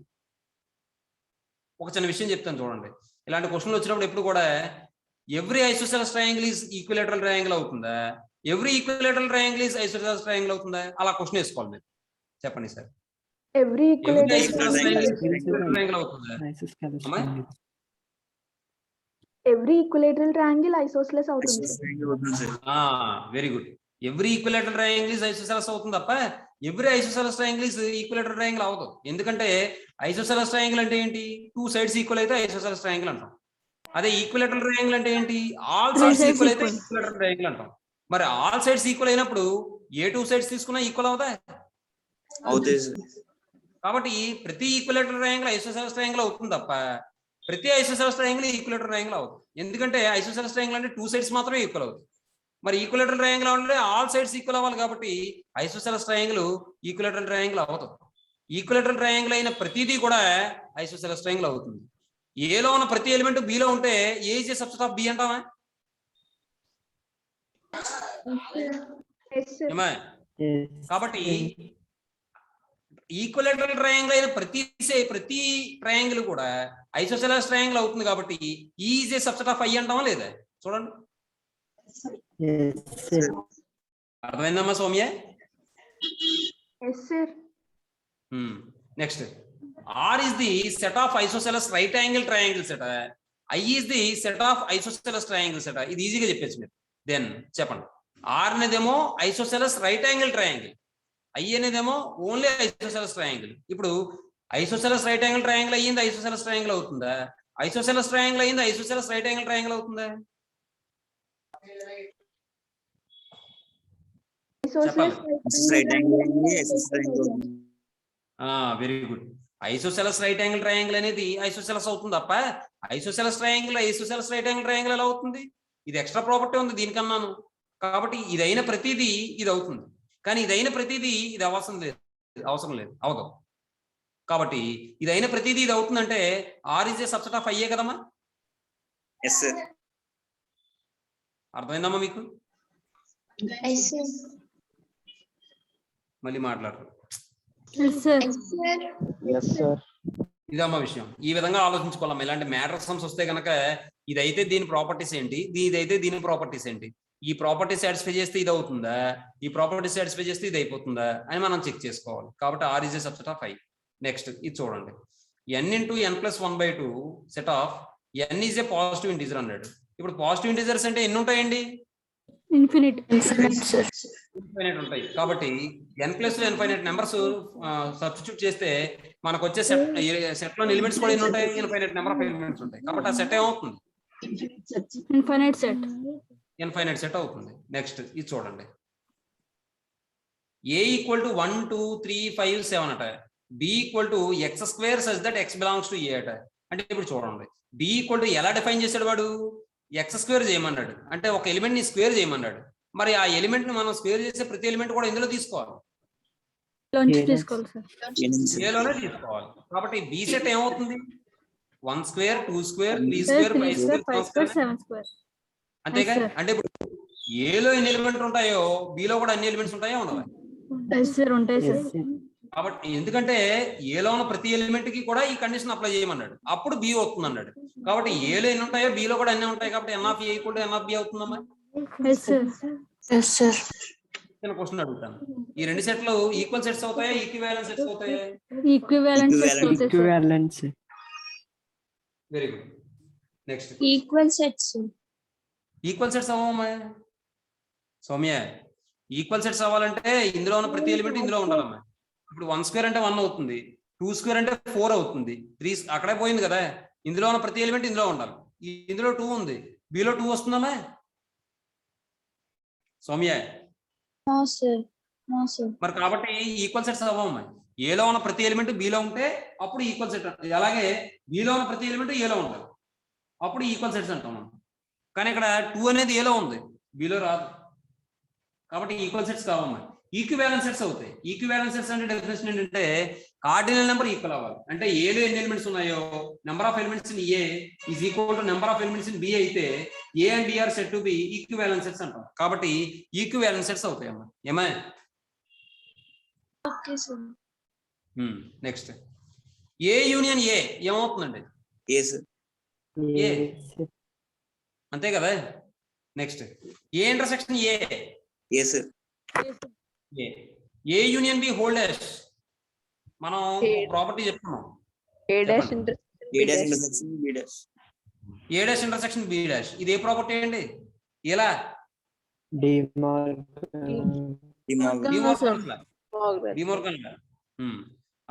ఒక చిన్న విషయం చెప్తాను చూడండి. ఇలాంటి క్వశ్చన్లు వచ్చినప్పుడు ఎప్పుడు కూడా every isosceles triangle is equilateral triangle అవుతుందా, every equilateral triangle is isosceles triangle అవుతుందా, అలా క్వశ్చన్ వేసుకోవాలి మీరు. చెప్పండి సార్, Every equilateral ట్రయాంగిల్ అవుతుందా? ఎవ్రీ ఈక్విలేటరల్ ట్రయాంగిల్ ఐసోసెలస్ అవుతుంది. Very good. Every equilateral triangle is isosceles అవుతుంది తప్ప every isosceles triangle is equilateral triangle అవ్వదు. ఎందుకంటే ఐసోసెలస్ ట్రయాంగిల్ అంటే ఏంటి? 2 సైడ్స్ ఈక్వల్ అయితే ఐసోసెలస్ ట్రయాంగిల్ అంటాం. అదే ఈక్విలేటరల్ ట్రయాంగిల్ అంటే ఏంటి? ఆల్ సైడ్స్ ఈక్వల్ అయితే ఈక్విలేటరల్ ట్రయాంగిల్ అంటాం. మరి ఆల్ సైడ్స్ ఈక్వల్ అయినప్పుడు ఏ 2 సైడ్స్ తీసుకున్నా ఈక్వల్ అవుతాయి. కాబట్టి ప్రతి ఈక్విలేటరల్ ట్రయాంగిల్ ఐసోసెలస్ ట్రయాంగిల్ అవుతుంది తప్ప ప్రతి ఐసోసెలస్ ట్రయాంగిల్ ఈక్విలేటరల్ ట్రయాంగిల్ అవుతుంది. ఎందుకంటే ఐసోసెలస్ ట్రయాంగిల్ అంటే 2 సైడ్స్ మాత్రమే ఈక్వల్ అవుతుంది. మరి ఈక్విలేటరల్ ట్రయాంగిల్ అంటే ఆల్ సైడ్స్ ఈక్వల్ అవ్వాలి. కాబట్టి ఐసోసెలస్ ట్రయాంగిల్ ఈక్విలేటరల్ ట్రయాంగిల్ అవుతుంది. ఈక్విలేటరల్ ట్రయాంగిల్ అయిన ప్రతిదీ కూడా ఐసోసెలస్ ట్రయాంగిల్ అవుతుంది. ఏలో ఉన్న ప్రతి ఎలిమెంట్ బిలో ఉంటే A is a subset of B అంటావా? కాబట్టి ఈక్విలేటరల్ ట్రయాంగిల్ అయిన ప్రతి ట్రయాంగిల్ కూడా ఐసోసెలస్ ట్రయాంగిల్ అవుతుంది. కాబట్టి ఈ is A subset of I అంటావా లేదా? చూడండి, అర్థమైందమ్మా Soumya? Next, R is the set of isosceles right angle triangles అట, I is the set of isosceles triangles అట. ఇది ఈజీగా చెప్పేసి మీరు. దెన్ చెప్పండి, ఆర్ అనేదేమో isosceles right angle triangle, I అనేదేమో ఓన్లీ ఐసోసెలస్ ట్రయాంగిల్. ఇప్పుడు ఐసోసెలస్ రైట్ యాంగిల్ ట్రయాంగిల్ అయ్యింది ఐసోసెలస్ ట్రయాంగిల్ అవుతుందా? ఐసోసెలస్ ట్రయాంగిల్ అయ్యింది ఐసోసెలస్ రైట్ యాంగిల్ ట్రయాంగిల్ అవుతుందా? Isosceles రైట్ యాంగిల్ అయింది ఐసోసెలస్ యాంగిల్ అవుతుంది. Very good. Isosceles right angle triangle అనేది ఐసోసెలస్ అవుతుంది తప్ప isosceles triangle isosceles right angle triangle ఎలా అవుతుంది? ఇది ఎక్స్ట్రా ప్రాపర్టీ ఉంది దీనికన్నాను. కాబట్టి ఇదైన ప్రతిదీ ఇది అవుతుంది, కానీ ఇదైన ప్రతిదీ ఇది అవసరం లేదు, అవదు. కాబట్టి ఇదైన ప్రతిదీ ఇది అవుతుందంటే R is a subset of I A కదమ్మా? Yes sir. అర్థమైందమ్మా మీకు? Yes, sir. మళ్ళీ మాట్లాడరు. Yes, sir. Yes, sir. Yes, sir. ఇదమ్మా విషయం. ఈ విధంగా ఆలోచించుకోవాలమ్మా. ఇలాంటి మ్యాటర్ సమ్స్ వస్తే కనుక ఇదైతే దీని ప్రాపర్టీస్ ఏంటి, ఇదైతే దీని ప్రాపర్టీస్ ఏంటి, ఈ ప్రాపర్టీ సాటిస్ఫై చేస్తే ఇది అవుతుందా, ఈ ప్రాపర్టీ సాటిస్ఫై చేస్తే ఇది అయిపోతుందా అని మనం చెక్ చేసుకోవాలి. కాబట్టి R is a subset of I. Next ఇది చూడండి, n into n plus 1/2 set of n is a positive integer అన్నాడు. ఇప్పుడు పాజిటివ్ ఇంటీజర్స్ అంటే ఎన్ని ఉంటాయండి? Infinite. ఇన్ఫైనైట్ ఉంటాయి. కాబట్టి n plus infinite numbers substitute చేస్తే మనకు వచ్చే సెట్ లో ఎలిమెంట్స్ కూడా ఎన్ని ఉంటాయి? ఇన్ఫైనైట్ నెంబర్ ఆఫ్ ఎలిమెంట్స్ ఉంటాయి. కాబట్టి ఆ సెట్ ఏమవుతుంది? Infinite set. ఇన్ఫైనైట్ సెట్ అవుతుంది. నెక్స్ట్ ఇది చూడండి, a ఈక్వల్ టు 1 2 3 5 7 అట, b equal to X square such that x belongs to a అట. అంటే ఇప్పుడు చూడండి, b ఈక్వల్ టు ఎలా డిఫైన్ చేశాడు వాడు? ఎక్స్ స్క్వేర్ చేయమన్నాడు, అంటే ఒక ఎలిమెంట్ ని స్క్వేర్ చేయమన్నాడు. మరి ఆ ఎలిమెంట్ ని మనం స్క్వేర్ చేసే ప్రతి ఎలిమెంట్ కూడా ఇందులో తీసుకోవాలి, Launch తీసుకోవాలి సార్. a లోనే తీసుకోవాలి. కాబట్టి b సెట్ ఏమవుతుంది? 1 square 2 square 3 square 5 square 5 square 7 square. అంతేగా? అంటే ఇప్పుడు a లో ఎన్ని ఎలిమెంట్ ఉంటాయో b లో కూడా అన్ని ఎలిమెంట్స్ ఉంటాయో ఉండవా? Yes, sir. ఉంటాయి Yes, సార్. sir. కాబట్టి ఎందుకంటే ఏలో ఉన్న ప్రతి ఎలిమెంట్ కి కూడా ఈ కండిషన్ అప్లై చేయమన్నాడు, అప్పుడు బి అవుతుంది అన్నాడు. కాబట్టి ఏలో ఎన్ని ఉంటాయో బిలో కూడా అన్ని ఉంటాయి. కాబట్టి n of A equal to N of B అవుతుందమ్మా? Yes, sir. నేను క్వశ్చన్ అడుగుతాను, ఈ రెండు సెట్లు ఈక్వల్ సెట్స్ అవుతాయా ఈక్వివాలెంట్ సెట్స్ అవుతాయా? Equivalent sets అవుతాయి సార్. Equivalent. Very good. Next Equal sets. Equal sets అవ్వమ్మా సౌమ్య. ఈక్వల్ సెట్స్ అవ్వాలంటే ఇందులో ఉన్న ప్రతి ఎలిమెంట్ ఇందులో ఉండాలమ్మా. ఇప్పుడు 1 స్క్వేర్ అంటే 1 అవుతుంది, 2 స్క్వేర్ అంటే 4 అవుతుంది, 3 అక్కడే పోయింది కదా. ఇందులో ఉన్న ప్రతి ఎలిమెంట్ ఇందులో ఉండాలి. ఇందులో 2 ఉంది, బిలో 2 వస్తుందమ్మా Soumya? No, sir. No, sir. మరి కాబట్టి ఈక్వల్ సెట్స్ అవ్వమ్మా. ఏలో ఉన్న ప్రతి ఎలిమెంట్ బిలో ఉంటే అప్పుడు ఈక్వల్ సెట్, అలాగే బిలో ఉన్న ప్రతి ఎలిమెంట్ ఏలో ఉండాలి, అప్పుడు ఈక్వల్ సెట్స్ అంటాం మనం. కానీ ఇక్కడ 2 అనేది ఏలో ఉంది, బిలో రాదు. కాబట్టి ఈక్వల్ సెట్స్ కావమ్మా. ఈక్వివాలెంట్ సెట్స్ అవుతాయి. ఈక్వివాలెంట్ సెట్స్ అంటే డెఫినేషన్ ఏంటంటే కార్డినల్ నెంబర్ ఈక్వల్ అవ్వాలి. అంటే ఏలో ఎన్ని ఎలిమెంట్స్ ఉన్నాయో number of elements in A is equal to number of elements in B అయితే A and B are set to be equivalent sets అంటాం. కాబట్టి ఈక్వివాలెంట్ సెట్స్ అవుతాయి అమ్మా. ఏమా? Okay, sir. Next A union A ఏమవుతుందండి? Yes. Yes. అంతే కదా. Next A intersection A. Yes. A union B whole dash మనం ప్రాపర్టీ చెప్తున్నాం. A dash చెప్పండి. A dash intersection B dash. A dash intersection B dash, ఇది ఏ ప్రాపర్టీ అండి? ఎలా? De Morgan. డిమోర్గన్.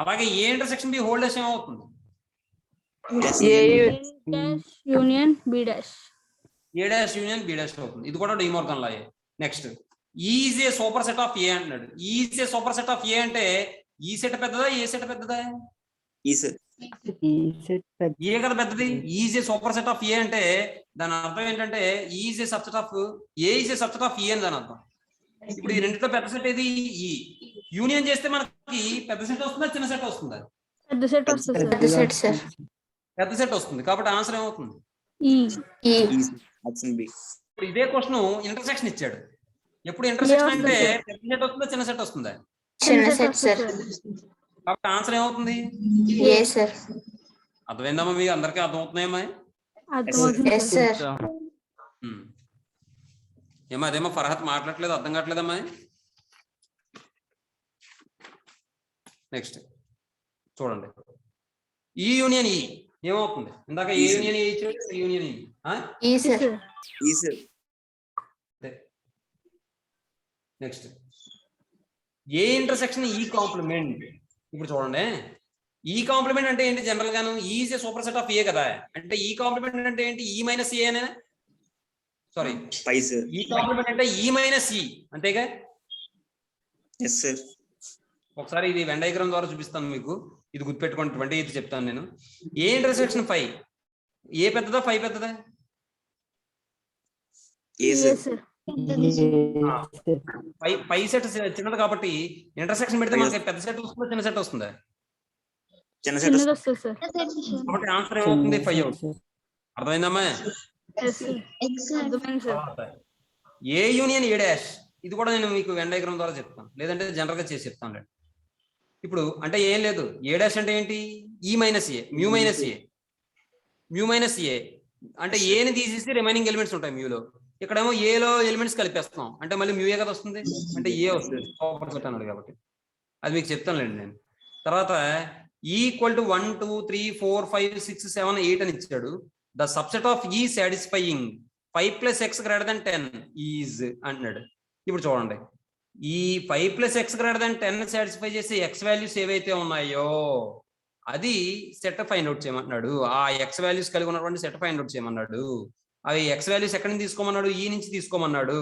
అలాగే A intersection B whole dash ఏమవుతుంది? Union B dash. A dash union B dash అవుతుంది. ఇది కూడా డిమోర్గన్ లాయే. Next is A super set of A అంటున్నాడు. Is A super set of A అంటే ఈ సెట్ పెద్దదా ఏ సెట్ పెద్దదా? Yes. ఏ కదా పెద్దది. Is A super set of A అంటే దాని అర్థం ఏంటంటే is A subset of A is A subset of A అని దాని అర్థం. ఇప్పుడు ఈ రెండిట్లో పెద్ద సెట్ ఏది? ఈ యూనియన్ చేస్తే మనకి పెద్ద సెట్ వస్తుందా చిన్న సెట్ వస్తుందా? పెద్ద సెట్ వస్తుంది సార్. పెద్ద సెట్ వస్తుంది. కాబట్టి ఆన్సర్ ఏమవుతుంది? Option B. ఇప్పుడు ఇదే క్వశ్చన్ ఇంటర్సెక్షన్ ఇచ్చాడు. ఎప్పుడు ఇంటర్సెక్షన్ అంటే పెద్ద సెట్ వస్తుందా చిన్న సెట్ వస్తుందా? చిన్న సెట్ సార్. కాబట్టి ఆన్సర్ ఏమవుతుంది? ఏ సార్. అర్థమైందమ్మా? మీకు అందరికీ అర్థమవుతున్నాయమ్మా? ఏమో అదేమో ఫర్హత్ మాట్లాడలేదు, అర్థం కావట్లేదమ్మా. నెక్స్ట్ చూడండి, ఈ యూనియన్ ఈ ఏమవుతుంది? ఇందాక ఏ యూనియన్ ఏ ఇచ్చాడు, union E. Yes. Next A intersection E complement. ఇప్పుడు చూడండి, ఈ కాంప్లిమెంట్ అంటే ఏంటి? జనరల్ గాను is A super set of A కదా. అంటే ఈ కాంప్లిమెంట్ అంటే ఏంటి? ఈ మైనస్ ఏ అనే, సారీ పై సార్. ఈ కాంప్లిమెంట్ అంటే ఈ మైనస్ ఈ, అంతేగా? Yes sir. ఒకసారి ఇది వెన్ డయాగ్రామ్ ద్వారా చూపిస్తాను మీకు, ఇది గుర్తుపెట్టుకోండి. 28 చెప్తాను నేను. ఏ ఇంటర్సెక్షన్ 5, ఏ పెద్దదా 5 పెద్దదా? ఏ సార్. పై సెట్ చిన్నది కాబట్టి ఇంటర్సెక్షన్ పెడితే మనకి పెద్ద సెట్ వస్తుందా చిన్న సెట్ వస్తుందా? చిన్న సెట్ చిన్నది వస్తుంది సార్. కాబట్టి ఆన్సర్ ఏమవుతుంది? 5 అవుతుంది. అర్థమైందమ్మా? అర్థమైంది సార్. ఏ యూనియన్ ఏ డాష్, ఇది కూడా నేను మీకు వెన్ డయాగ్రామ్ ద్వారా చెప్తాను, లేదంటే జనరల్ గా చేసి చెప్తాను. ఇప్పుడు అంటే ఏం లేదు, ఏ డాష్ అంటే ఏంటి? ఈ మైనస్ ఏ, మ్యూ మైనస్ ఏ. మ్యూ మైనస్ ఏ అంటే ఏని తీసేసి రిమైనింగ్ ఎలిమెంట్స్ ఉంటాయి మ్యూలో. ఇక్కడేమో ఏలో ఎలిమెంట్స్ కలిపేస్తాం అంటే మళ్ళీ మ్యూ ఏ కదా వస్తుంది, అంటే ఏ వస్తుంది సూపర్ సెట్ అన్నాడు కాబట్టి. అది మీకు చెప్తానులేండి నేను. తర్వాత ఈక్వల్ టు 1 2 3 4 5 6 7 8 అని ఇచ్చాడు. ద సబ్సెట్ ఆఫ్ ఈ సాటిస్ఫైయింగ్ 5 + x > 10 ఈజ్ అన్నాడు. ఇప్పుడు చూడండి, ఈ 5 + x > 10 సాటిస్ఫై చేసే ఎక్స్ వాల్యూస్ ఏవైతే ఉన్నాయో అది సెట్ ఫైండ్ అవుట్ చేయమన్నాడు. ఆ ఎక్స్ వాల్యూస్ కలిగి ఉన్నటువంటి సెట్ ఫైండ్ అవుట్ చేయమన్నాడు. అవి ఎక్స్ వాల్యూస్ ఎక్కడి నుంచి తీసుకోమన్నాడు? ఈ నుంచి తీసుకోమన్నాడు.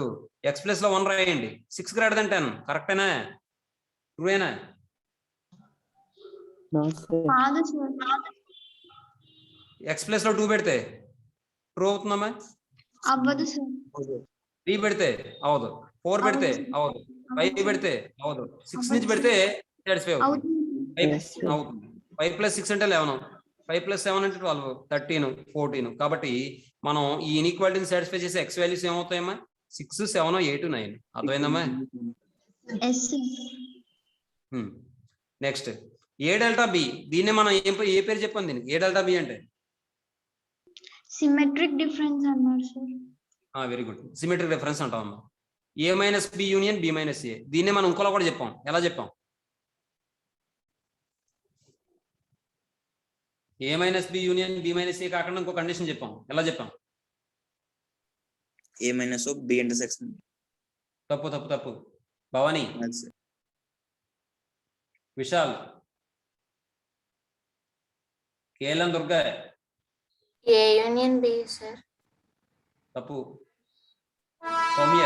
ఎక్స్ ప్లస్ లో 1 రాయండి. 6 > 10 కరెక్టేనా? ట్రూయేనా? ఎక్స్ ప్లస్ లో 2 పెడితే ట్రూ అవుతుందమ్మా? అవ్వదు సార్. 3 పెడితే అవదు, 4 పెడితే అవదు, 5 పెడితే అవదు, 6 నుంచి పెడితే సాటిస్ఫై అవుతుంది. 5 అవుతుంది. 5 + 6 అంటే 11, 5 + 7 అంటే 12, 13, 14. కాబట్టి మనం ఈ ఇన్ఈక్వాలిటీని సాటిస్ఫై చేసే ఎక్స్ వాల్యూస్ ఏమవుతాయమ్మా? 6 7 8 9. అర్థమైందమ్మా? నెక్స్ట్ ఏ డెల్టా బి, దీన్ని మనం ఏ పేరు చెప్పాం దీనికి? ఏ డెల్టా బి అంటే సిమెట్రిక్ డిఫరెన్స్ అన్నారు sir. Very good, symmetric difference అంటాం అమ్మా. A minus B union B minus A. దీన్ని మనం ఇంకోలా కూడా చెప్పాం. ఎలా చెప్పాం? A minus B union B minus A కాకుండా ఇంకో కండిషన్ చెప్పాం. ఎలా చెప్పాం? A minus B intersection. తప్పు తప్పు తప్పు. Bhavani, Vishal, KLN Durga. A union B sir. తప్పు. Soumya.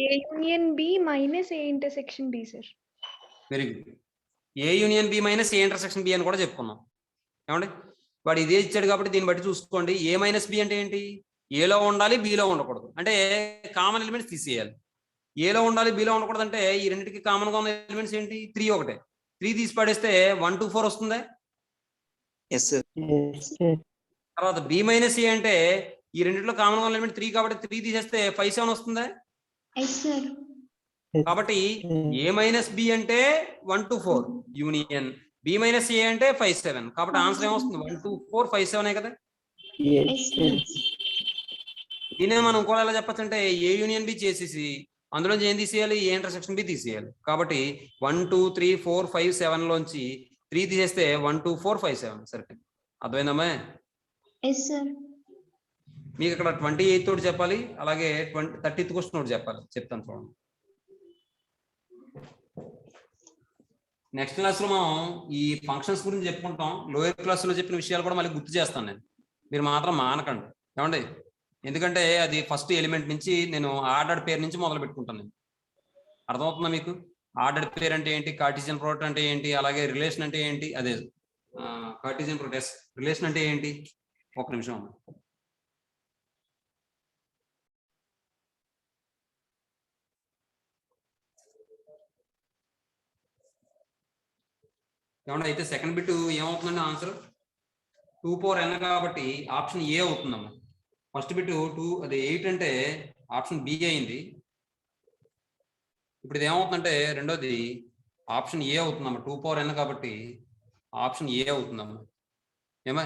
A union B minus A intersection B sir. Very good. A union B minus A intersection B అని కూడా చెప్పుకున్నాం. ఏమండి, వాడు ఇదే ఇచ్చాడు కాబట్టి దీన్ని బట్టి చూసుకోండి. ఏ మైనస్ బి అంటే ఏంటి? ఏలో ఉండాలి, బిలో ఉండకూడదు. అంటే కామన్ ఎలిమెంట్స్ తీసేయాలి. ఏలో ఉండాలి, బిలో ఉండకూడదు అంటే ఈ రెండింటికి కామన్ గా ఉన్న ఎలిమెంట్స్ ఏంటి? 3 ఒకటే. 3 తీసి పడేస్తే 1 2 4 వస్తుందా? తర్వాత బి మైనస్ ఏ అంటే ఈ రెండింటిలో కామన్ గా ఉన్న ఎలిమెంట్ 3 కాబట్టి 3 తీసేస్తే 5 7 వస్తుందా? కాబట్టి ఏ మైనస్ బి అంటే 1 2 4 యూనియన్ బి మైనస్ ఏ అంటే 5 7. కాబట్టి ఆన్సర్ ఏమొస్తుంది? 1 2 4 5 7 కదా. దీనే మనం ఇంకోలా ఎలా చెప్పచ్చు అంటే ఏ యూనియన్ బి చేసేసి అందులో ఏం తీసేయాలి? ఏ ఇంటర్సెక్షన్ బి తీసేయాలి. కాబట్టి 1 2 3 4 5 7 లోంచి 3 తీసేస్తే 1 2 4 5 7 సరే. అర్థమైందమ్మా? మీకు ఇక్కడ 28 తోటి చెప్పాలి, అలాగే 30th క్వశ్చన్ ఒకటి చెప్పాలి. చెప్తాను చూడండి. నెక్స్ట్ క్లాస్ లో మనం ఈ ఫంక్షన్స్ గురించి చెప్పుకుంటాం. లోయర్ క్లాస్ లో చెప్పిన విషయాలు కూడా మళ్ళీ గుర్తు చేస్తాను నేను. మీరు మాత్రం మానకండి, ఏమండి? ఎందుకంటే అది ఫస్ట్ ఎలిమెంట్ నుంచి నేను ఆర్డర్డ్ పేరు నుంచి మొదలు పెట్టుకుంటాను నేను. అర్థమవుతుందా మీకు? ఆర్డర్డ్ పేరు అంటే ఏంటి, కార్టీసియన్ ప్రోడక్ట్ అంటే ఏంటి, అలాగే రిలేషన్ అంటే ఏంటి, అదే కార్టీసియన్ ప్రోడక్ట్ రిలేషన్ అంటే ఏంటి. ఒక నిమిషం. ఏమన్నా అయితే సెకండ్ బిట్ ఏమవుతుందండి? ఆన్సర్ 2 power n కాబట్టి ఆప్షన్ ఏ అవుతుందమ్మా. ఫస్ట్ బిట్ 2 అది 8 అంటే ఆప్షన్ బి అయింది. ఇప్పుడు ఇది ఏమవుతుందంటే రెండోది ఆప్షన్ ఏ అవుతుందమ్మా. 2 power n కాబట్టి ఆప్షన్ ఏ అవుతుందమ్మా. ఏమా?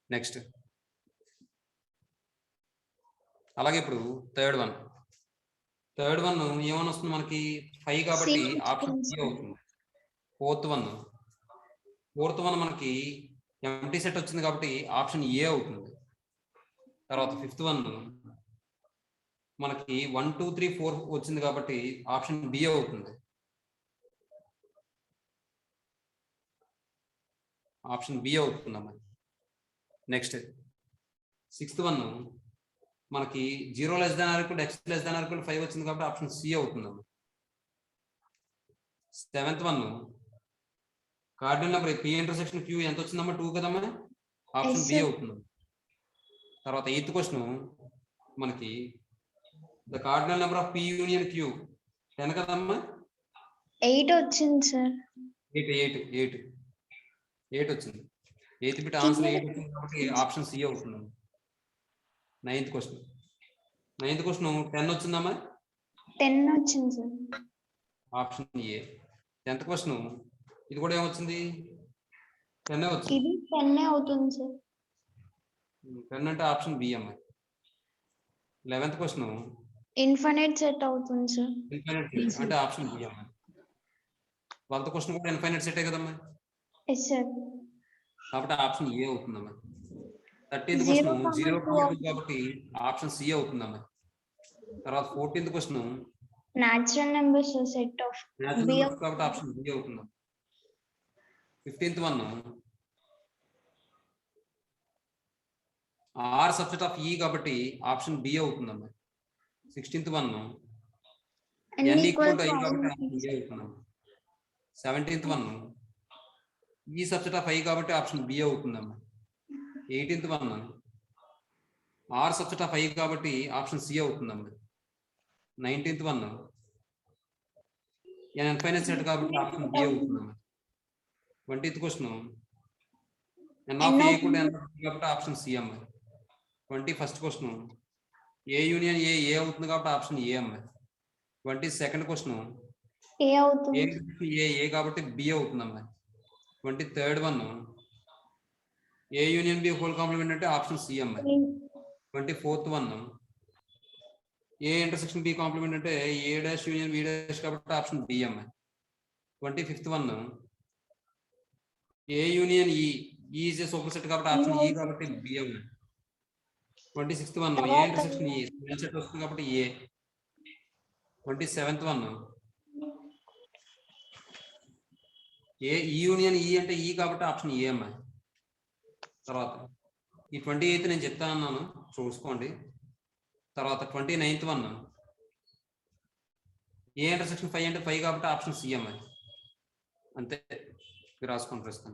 నెక్స్ట్ అలాగే ఇప్పుడు థర్డ్ వన్ ఏమని వస్తుంది మనకి? 5 కాబట్టి ఆప్షన్ ఏ అవుతుంది. ఫోర్త్ వన్ మనకి ఎంటీ సెట్ వచ్చింది కాబట్టి ఆప్షన్ ఏ అవుతుంది. తర్వాత 5th వన్ మనకి 1 2 3 4 వచ్చింది కాబట్టి ఆప్షన్ బి అవుతుంది. ఆప్షన్ బి అవుతుందమ్మా. నెక్స్ట్ 6th వన్ మనకి 0 less than or equal x less than or equal 5 వచ్చింది కాబట్టి ఆప్షన్ సి అవుతుందమ్మా. 7th one cardinal number P intersection Q ఎంత వచ్చిందమ్మా? 2 కదమ్మా, ఆప్షన్ Yes, బి sir. అవుతుంది. తర్వాత 8th క్వశ్చన్ మనకి the cardinal number of P union Q 10 కదమ్మా, 8 వచ్చింది సార్. 8 వచ్చింది. 8th బిట్ ఆన్సర్ 8 వచ్చింది కాబట్టి ఆప్షన్ సి అవుతుంది. 9th క్వశ్చన్ 10 వచ్చిందమ్మా, 10 వచ్చింది sir. Option A. 10th question ఇది కూడా ఏమొచ్చింది? 10 వచ్చింది. ఇది 10 అవుతుంది సార్. 10 అంటే ఆప్షన్ బి అమ్మా. 11th క్వశ్చన్ ఇన్ఫినిట్ సెట్ అవుతుంది సార్. ఇన్ఫైనైట్ అంటే ఆప్షన్ బి అమ్మా. 12th క్వశ్చన్ కూడా ఇన్ఫైనైట్ సెటే కదమ్మా, ఎస్ సార్. కాబట్టి ఆప్షన్ ఏ అవుతుందమ్మా. 13th క్వశ్చన్ 0 కాబట్టి ఆప్షన్ సి అవుతుందమ్మా. తర్వాత 14th question natural numbers set of natural B numbers కాబట్టి ఆప్షన్ బి అవుతుందమ్మా. 15th one R subset of ఈ కాబట్టి ఆప్షన్ బి అవుతుందమ్మా. 16th one N equal to I కాబట్టి ఆప్షన్ ఏ అవుతుందమ్మా. 17th one E subset of I కాబట్టి ఆప్షన్ బి అవుతుందమ్మా. 18th one R subset of I కాబట్టి ఆప్షన్ సి అవుతుందమ్మా. 19th వన్ ఇన్ఫైనైట్ సెట్ కాబట్టి ఆప్షన్ బి అవుతుందమ్మా. 20th question N of A equal to N of B కాబట్టి ఆప్షన్ సి అమ్మా. 21st క్వశ్చన్ ఏ యూనియన్ ఏ అవుతుంది కాబట్టి ఆప్షన్ ఏ అమ్మా. 22nd క్వశ్చన్ ఏ అవుతుంది. ఏ కాబట్టి బి అవుతుందమ్మా. 23rd one A union B whole complement అంటే ఆప్షన్ సి అమ్మా. 24th one A intersection B complement అంటే A dash union B dash కాబట్టి ఆప్షన్ బి అమ్మా. 25th one A union E is A super set కాబట్టి ఆప్షన్ ఈ కాబట్టి బి అమ్మా. 26th one A intersection E set వస్తుంది కాబట్టి ఏ. 27th వన్ ఏ ఈ యూనియన్ ఈ అంటే ఈ కాబట్టి ఆప్షన్ ఏ అమ్మా. తర్వాత ఈ 28th నేను చెప్తా అన్నాను చూసుకోండి. తర్వాత 29th వన్ ఏ ఇంటర్సెక్షన్ 5 అంటే 5 కాబట్టి ఆప్షన్ సి అమ్మా. అంతే, రాసుకొని ప్రస్తుతం.